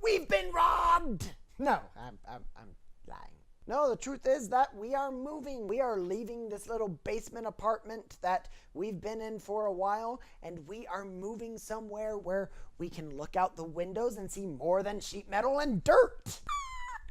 we've been robbed. No, I'm lying. No, the truth is that we are moving. We are leaving this little basement apartment that we've been in for a while, and we are moving somewhere where we can look out the windows and see more than sheet metal and dirt.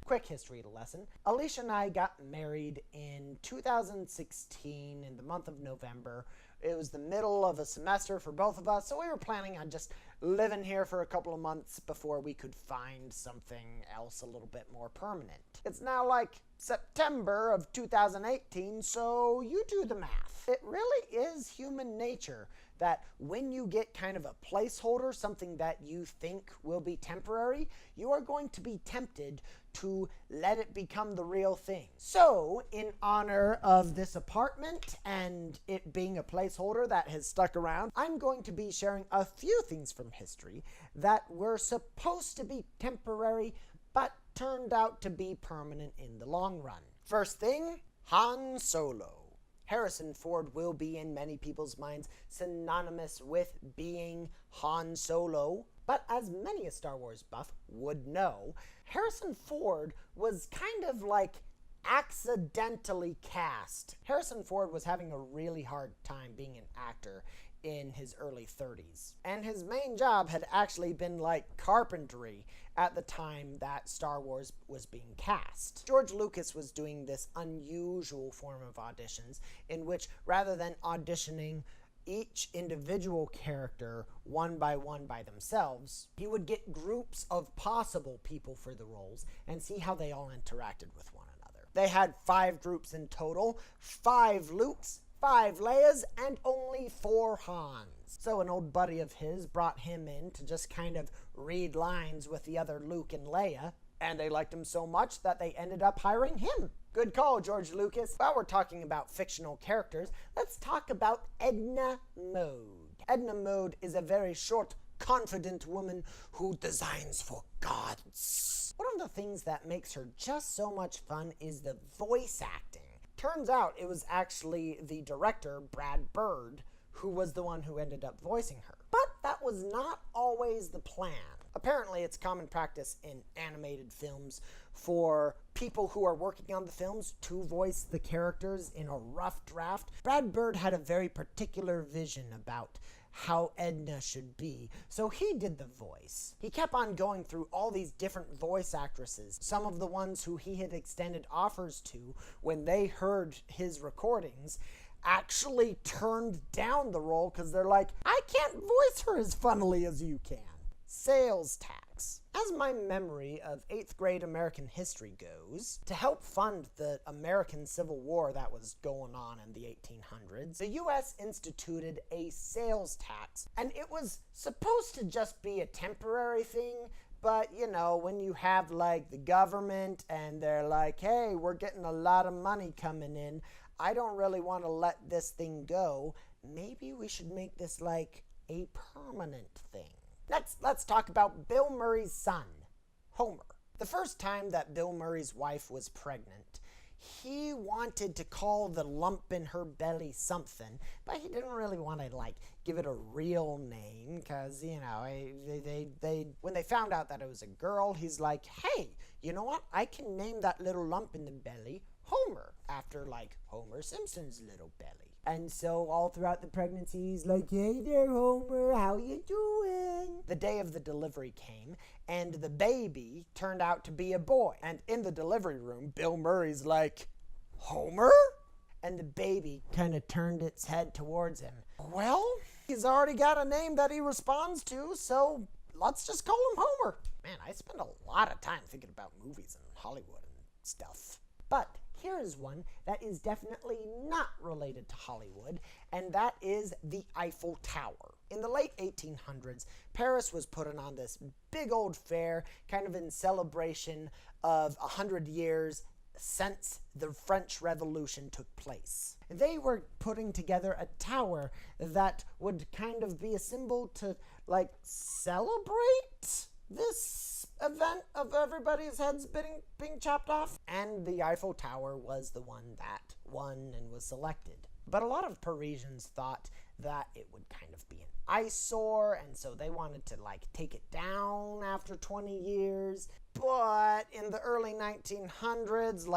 Quick history lesson. Alicia and I got married in 2016 in the month of November. It was the middle of a semester for both of us, so we were planning on just living here for a couple of months before we could find something else a little bit more permanent. It's now like September of 2018, so you do the math. It really is human nature that when you get kind of a placeholder, something that you think will be temporary, you are going to be tempted to let it become the real thing. So, in honor of this apartment and it being a placeholder that has stuck around, I'm going to be sharing a few things from history that were supposed to be temporary, but turned out to be permanent in the long run. First thing, Han Solo. Harrison Ford will be in many people's minds synonymous with being Han Solo, but as many a Star Wars buff would know, Harrison Ford was kind of like accidentally cast. Harrison Ford was having a really hard time being an actor in his early 30s. And his main job had actually been like carpentry at the time that Star Wars was being cast. George Lucas was doing this unusual form of auditions in which rather than auditioning each individual character one by themselves, he would get groups of possible people for the roles and see how they all interacted with one another. They had 5 groups in total, 5 Lukes, 5 Leias, and only 4 Hans. So an old buddy of his brought him in to just kind of read lines with the other Luke and Leia, and they liked him so much that they ended up hiring him. Good call, George Lucas. While we're talking about fictional characters, let's talk about Edna Mode. Edna Mode is a very short, confident woman who designs for gods. One of the things that makes her just so much fun is the voice acting. Turns out it was actually the director, Brad Bird, who was the one who ended up voicing her. But that was not always the plan. Apparently, it's common practice in animated films for people who are working on the films to voice the characters in a rough draft. Brad Bird had a very particular vision about how Edna should be, so he did the voice. He kept on going through all these different voice actresses, some of the ones who he had extended offers to when they heard his recordings actually turned down the role because they're like, I can't voice her as funnily as you can. Sales tax. As my memory of 8th grade American history goes, to help fund the American Civil War that was going on in the 1800s, the U.S. instituted a sales tax, and it was supposed to just be a temporary thing, but, you know, when you have, like, the government and they're like, hey, we're getting a lot of money coming in, I don't really want to let this thing go, maybe we should make this, like, a permanent thing. Next, let's talk about Bill Murray's son, Homer. The first time that Bill Murray's wife was pregnant, he wanted to call the lump in her belly something, but he didn't really want to, like, give it a real name, because, you know, when they found out that it was a girl, he's like, hey, you know what? I can name that little lump in the belly Homer, after, like, Homer Simpson's little belly. And so all throughout the pregnancy, he's like, hey there, Homer, how you doing? The day of the delivery came, and the baby turned out to be a boy. And in the delivery room, Bill Murray's like, Homer? And the baby kind of turned its head towards him. Well, he's already got a name that he responds to, so let's just call him Homer. Man, I spend a lot of time thinking about movies and Hollywood and stuff. But here is one that is definitely not related to Hollywood, and that is the Eiffel Tower. In the late 1800s, Paris was putting on this big old fair, kind of in celebration of 100 years since the French Revolution took place. They were putting together a tower that would kind of be a symbol to, like, celebrate this event of everybody's heads being chopped off. And the Eiffel Tower was the one that won and was selected. But a lot of Parisians thought that it would kind of be an eyesore, and so they wanted to take it down after 20 years. But in the early 1900s,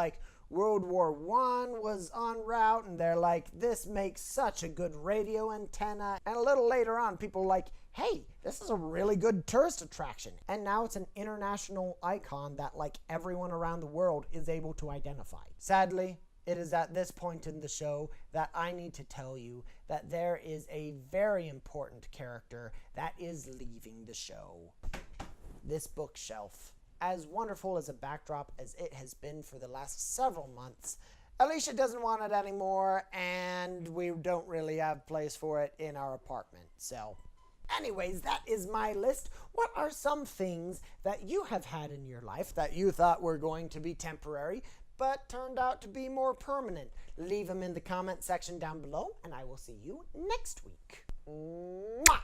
World War I was en route, and they're like, this makes such a good radio antenna. And a little later on, people were like, hey, this is a really good tourist attraction. And now it's an international icon that everyone around the world is able to identify. Sadly, it is at this point in the show that I need to tell you that there is a very important character that is leaving the show. This bookshelf. As wonderful as a backdrop as it has been for the last several months, Alicia doesn't want it anymore, and we don't really have place for it in our apartment. So, anyways, that is my list. What are some things that you have had in your life that you thought were going to be temporary, but turned out to be more permanent? Leave them in the comment section down below, and I will see you next week. Mwah!